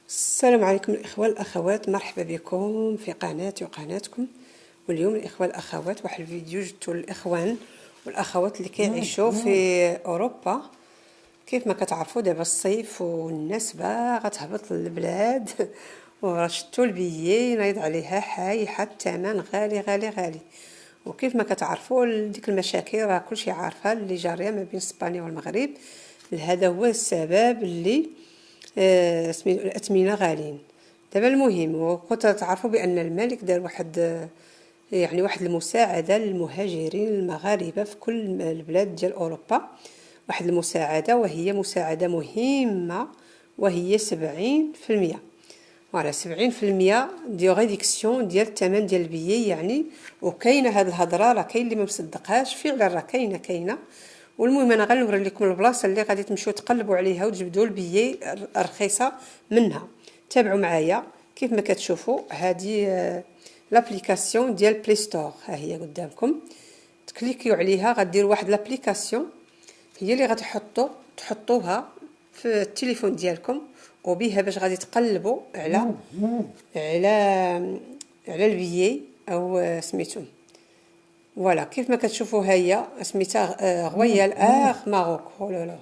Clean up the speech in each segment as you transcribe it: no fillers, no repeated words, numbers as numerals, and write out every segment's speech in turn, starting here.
السلام عليكم الإخوة الأخوات، مرحبا بكم في قناتي وقناتكم. واليوم الإخوة الأخوات واحد الفيديو جبتو للإخوان والأخوات اللي كيعيشوا في أوروبا. كيف ما كتعرفوا دابا الصيف والناس باغا تهبط للبلاد ورشتو البيي نايض عليها حايحة الثمن غالي غالي غالي. وكيف ما كتعرفوا ديك المشاكل راه كلشي عارفها اللي جاريه ما بين اسبانيا والمغرب. هذا هو السبب اللي سميتو الأثمنة غاليين. دابا المهم وكنت تعرفوا بأن الملك دار واحد المساعدة للمهاجرين المغاربة في كل البلاد ديال أوروبا. واحد المساعدة وهي مساعدة مهمة، وهي 70%. فوالا 70% ديال ريديكسيون ديال الثمن ديال البيي يعني. وكاينه هاد الهضره راه كاين اللي ما مصدقهاش، فعلا راه كاينه. والمهم انا غنوري لكم البلاصه اللي غادي تمشيو تقلبوا عليها وتجبدوا البيي رخيصه منها. تابعوا معايا. كيف ما كتشوفوا هذه لابليكاسيون ديال بلاي ستور، ها هي قدامكم. تكليكيو عليها غديروا واحد لابليكاسيون هي اللي تحطوها في التليفون ديالكم، وبها باش غادي تقلبوا على على البيي او سميتو. فوالا كيف ما كتشوفوا هي سميتها رويال اير ماروك. لا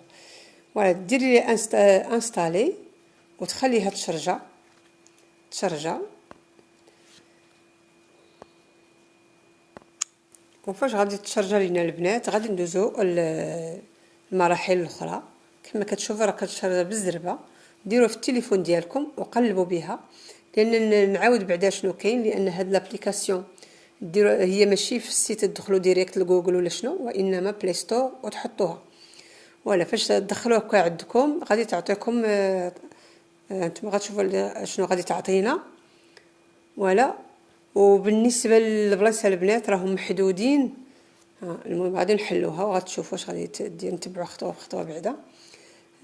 فوالا ديري لي انستالي وتخليها تشرجا. وفاش غادي تشرجا لينا البنات غادي ندوزو المراحل الاخرى. كما كتشوفوا راه كتشرجا بالزربه. ديروه في التليفون ديالكم وقلبوا بها، لان نعاود بعدا شنو كاين، لان هاد لابليكاسيون هي ماشي في السيت تدخلوا ديريكت لجوجل ولا شنو، وانما بلاي ستور وتحطوها. ولا فاش تدخلوها عندكم غادي تعطيكم انتم غتشوفوا شنو غادي تعطينا. ولا وبالنسبه للبلايص البنات راهم محدودين. المهم غادي نحلوها وغتشوفوا واش غادي نتبعوا خطوه بخطوه بعدا.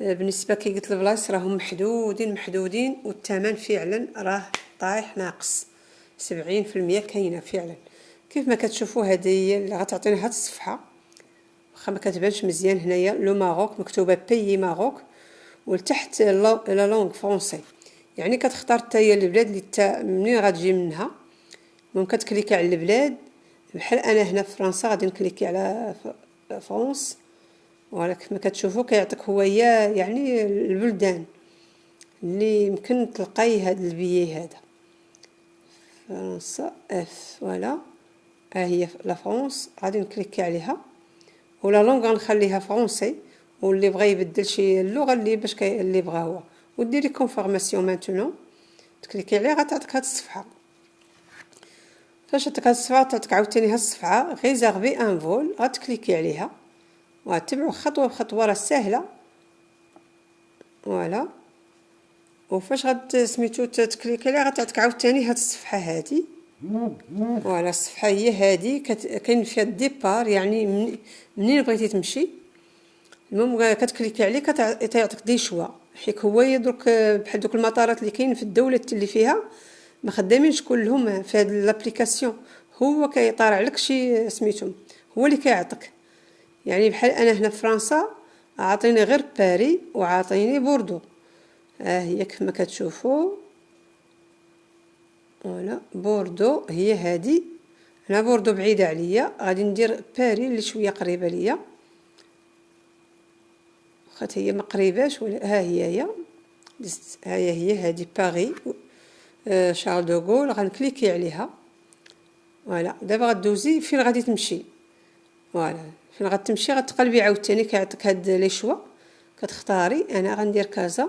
بالنسبه كي قلت البلايص راهم محدودين والثمن فعلا راه طايح ناقص 70% كاينه فعلا. كيف ما كتشوفوا هذه هي اللي غتعطينا هاد الصفحه، واخا ما كتبانش مزيان هنايا لو ماروك مكتوبه بيي ماروك، ولتحت لا لونغ فرونسي. يعني كتختار حتى هي البلاد اللي منين غتجي منها. ممكن كتكليكي على البلاد، بحال انا هنا في فرنسا غادي نكليكي على فرنسا. ولا كيف ما كتشوفوا كيعطيك هو يعني البلدان اللي يمكن تلقاي هاد البيي هذا. فرنسا اف فوالا ها هي لا فرنسا غادي نكليكي عليها، ولا لونغ غنخليها فرونسي، واللي بغى يبدل شي اللغه اللي باش اللي بغا هو. وديري كونفورماسيون مانتونو تكليكي عليها غتعطيك هاد الصفحه. فاش تعطيك هاد الصفحه تعطيك عاوتاني هاد الصفحه ريزيرفي ان فول، غتكليكي عليها وتبعوا خطوه بخطوه راه سهله. فوالا وفاش سميتو تكليكي عليها غتعطيك عاوتاني هاد الصفحه هادي. فوالا الصفحه هي هادي كاين فيها الديبار يعني منين بغيتي تمشي. المهم كتكليكي عليه كيعطيك دي شوا، حيت هو يدرك بحال دوك المطارات اللي كاين في الدوله اللي فيها ما خدامينش كلهم في هاد لابليكاسيون. هو كيطارع لك شي سميتهم، هو اللي كيعطيك. يعني بحال انا هنا في فرنسا عاطيني غير باري وعاطيني بوردو. هي كيف ما كتشوفوا. ولا بوردو هي هادي. انا بوردو بعيده عليا غادي ندير باري اللي شويه قريبه ليا، واخا هي ما قريباش ولا ها هي هي هادي باري شارل دوغول. غنكليكي عليها. فوالا دابا غدوزي فين غادي تمشي. فوالا فين غتمشي غتقلبي عاوتاني كيعطيك هاد لي شوا كتختاري. انا غندير كازا.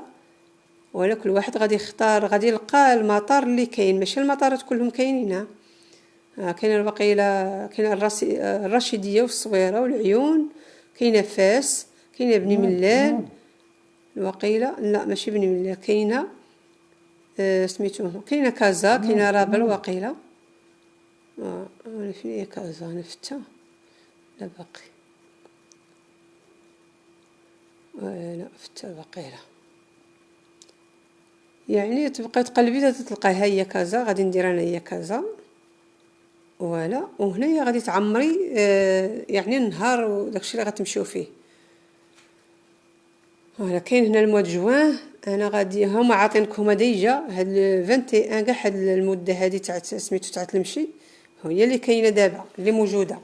ولا كل واحد غادي يختار غادي يلقى المطار اللي كاين، ماشي المطارات كلهم كاينين. كاينه البقيله، كاينه الرشيديه والصويره والعيون، كاينه فاس، كاينه بني ملال. الوقيله لا ماشي بني ملال، كاينه سميتو كاينه كازا، كاينه رابل وقيله. فين هي كازا نفتها لا باقي. لا فتها البقيله. يعني تبقى تقلبي تلقاها هي كازا. غادي ندير انا هي كازا. ولا وهنايا غادي تعمري يعني النهار وداكشي اللي غتمشيو فيه. فوالا كاين هنا الموا دو جوان. انا غادي هما عاطينكم ديجا هاد 21 كاع هاد المده هادي تاع سميتو تاع المشي هي اللي كاينه دابا اللي موجوده.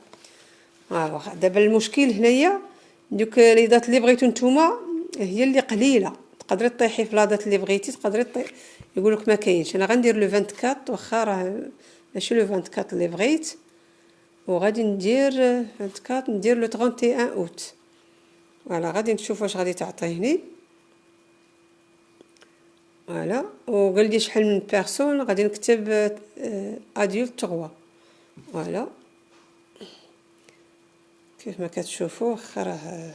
دابا المشكل هنايا دوك لي دات اللي بغيتو نتوما هي اللي قليله، تقدري طيحي في لا دات اللي بغيتي، تقدري يقول لك ما كاينش. انا غندير لو 24 واخا راه ماشي لو 24 اللي بغيت، وغادي ندير 24 ندير لو 31 اوت. فوالا غادي نشوف واش غادي تعطيني. فوالا وقال لي شحال من بيرسون، غادي نكتب ادولت 3. فوالا كيف ما كتشوفوا واخا راه.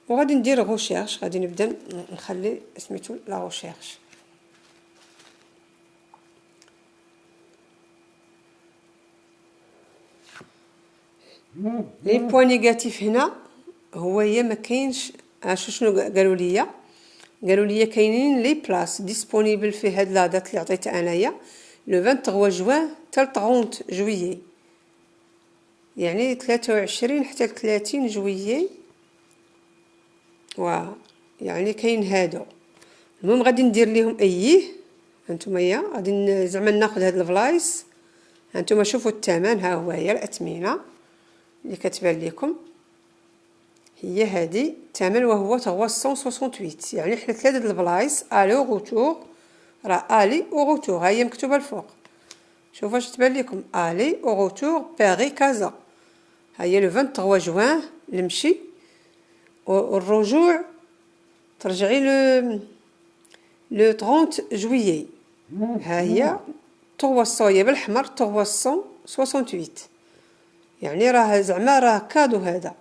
وغادي ندير غوشيرش، غادي نبدا نخلي سميتو لا غوشيرش. لي بوين نيجاتيف هنا هي ما كاينش. شنو قالوا لي كاينين لي بلاص ديسپونيبل في هاد لا دات اللي عطيتها انايا لو 23 جوان حتى 30 جويي، يعني 23 حتى 30 جويي. يعني كاين هادو. المهم غادي ندير ليهم هانتوما غادي زعما ناخذ هاد البلايص. هانتوما شوفوا الثمن، ها هو هي الاثمنه اللي كتبان لكم هي هادي الثمن، وهو 368. يعني حنا 3 د البلايص الي و غوتور، راه الي و غوتور ها هي مكتوبه الفوق. شوفوا واش تبان لكم الي و غوتور باري كازا. ها هي لو 23 جوان المشي، والرجوع ترجعي لو 30 جويي. ها هي 300 هي بالحمر 368. يعني راه زعما راه كادو هذا.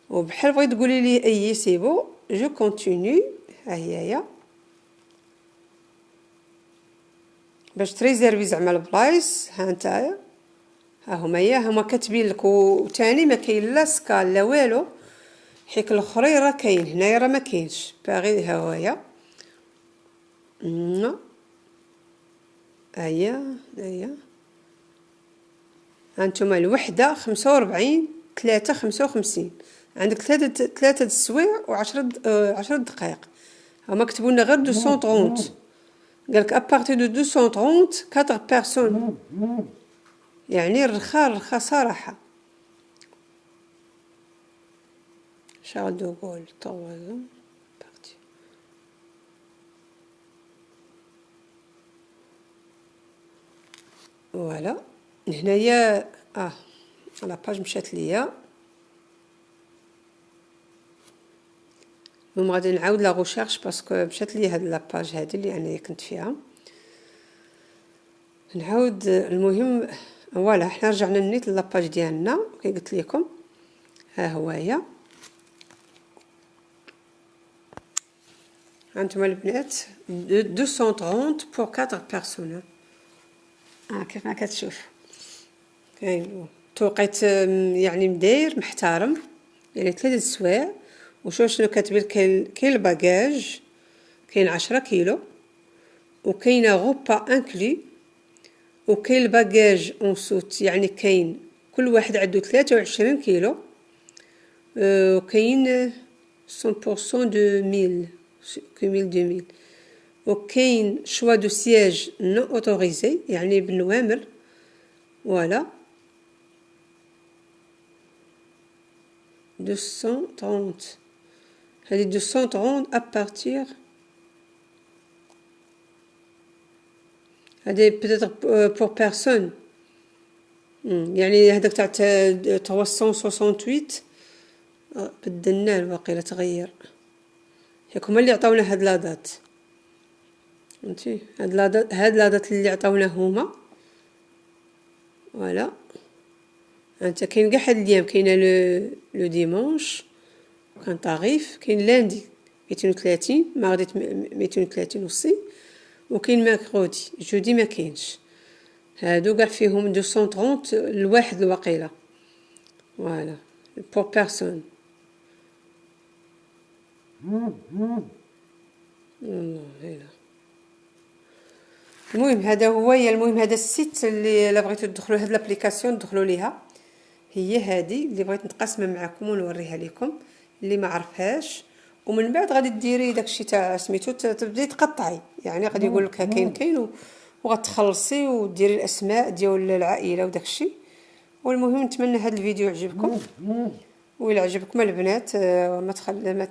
وبحال بغيت تقولي لي سي بو جو كونتينيو. ها هي باش تريزيرفي زعما البلايص. ها نتايا ها هما كاتبين لك. وثاني ما كاين لا سكال لا والو، حيت الاخرين راه كاين، هنايا راه ما كاينش باغي. ها هي هي هانتوما الوحده 45 3 55. عندك 3 السوايع و 10 دقائق. هما كتبوا لنا غير 230. قالك ابارتي دو 230 4 بيرسون، يعني رخا صراحه. شارل دو غول طوازون بارتي. فوالا هنايا لا باج مشات ليا. المهم غادي نعاود لا غوشيرش باسكو مشات لي هاد لاباج هادي اللي انا كنت فيها. نعاود. المهم فوالا حنا رجعنا للنيت لاباج ديالنا كي قلت لكم. ها هو هي. هانتوما البنات 230 بور 4 بيرسون. كيف ما كتشوف كاين توقيت يعني مداير محترم، يعني 3 السوايع. وشوف شنو كاتبين. كاين الباجاج كاين 10 كيلو، وكاينه غوبا انكلي، وكاين الباجاج اون سوت يعني كاين كل واحد عنده 23 كيلو، وكاين 100% دو 1000 كوميل 2000. وكاين شوا دو سياج نو اوتوريزي يعني بالنوامر. فوالا 230. هذه 230 ابارتير. هذه بيتيتر بور بيرسون. يعني هذاك تاع 368 بدلنا الواقيلا تغير. هما اللي عطاونا هاد لا دات. فهمتي هاد لا دات اللي عطاونا هما. فوالا انت كاين كاع هاد الايام. كاينه لو ديمونش كان طريف، كاين لاندي 230، ماردي 230 وصي، وكاين ميركودي جودي ما كاينش. هادو كاع فيهم 230 لواحد الوقيله. فوالا بور بيرسون. المهم هذا هو. المهم هذا السيت اللي بغيتو تدخلوا هاد لابليكاسيون تدخلوا ليها. هي هذه اللي بغيت نتقاسم معكم ونوريها لكم اللي ما عرفهاش. ومن بعد غادي ديري داكشي تاع سميتو تبداي تقطعي، يعني غادي يقول لك ها كاين وغتخلصي وديري الاسماء ديال العائله وداكشي. والمهم نتمنى هذا الفيديو يعجبكم، وإلا عجبكم البنات ما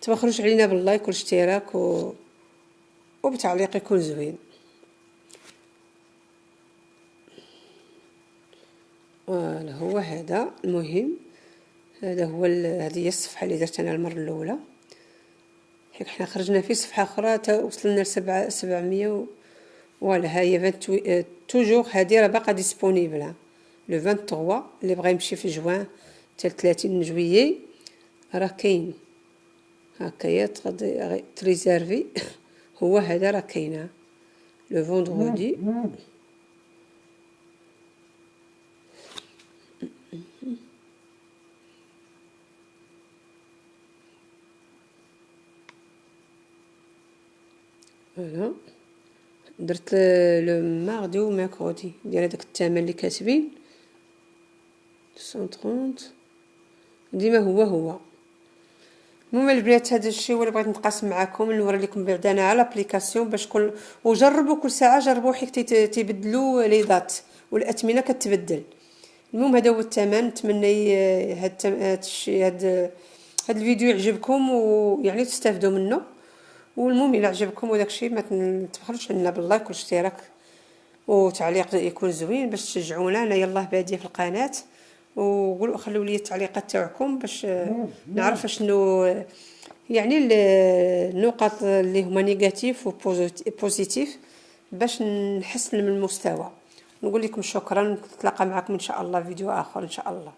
تبخلوش علينا باللايك والاشتراك وبتعليق يكون زوين. فوالا هو هذا المهم. هذا هو هذه هي الصفحه اللي درت انا المره الاولى، حيت حنا خرجنا في صفحه اخرى وصلنا ل 700 فوالا. ها هي توجور هذه راه باقا ديسپونيبل لو 23 اللي بغى يمشي في جوان حتى 30 جويي راه كاين هكايا تريزيرفي. هو هذا راه كاينه لو فوندردي. فوالا درت لو ماردي و ميركودي ديال هذاك الثمن اللي كاتبين 130 ديما هو. المهم البنات هذا الشيء هو اللي بغيت نتقاسم معكم، نوري لكم بعدا انا على الابليكاسيون باش وجربوا كل ساعه جربوا حيت تيبدلوا لي دات والاثمنه كتبدل. المهم هذا هو الثمن. نتمنى هذا الشيء هذا الفيديو يعجبكم ويعني تستافدوا منه. والمهم الى عجبكم وداك الشيء ما تبخلوش علينا باللايك والاشتراك وتعليق يكون زوين باش تشجعونا. انا يلاه باديه في القناه، وقولوا خلوا لي التعليقات تاعكم باش نعرف شنو يعني النقط اللي هما نيجاتيف وبوزيتيف باش نحسن من المستوى. نقول لكم شكرا، نتلاقى معكم ان شاء الله فيديو اخر ان شاء الله.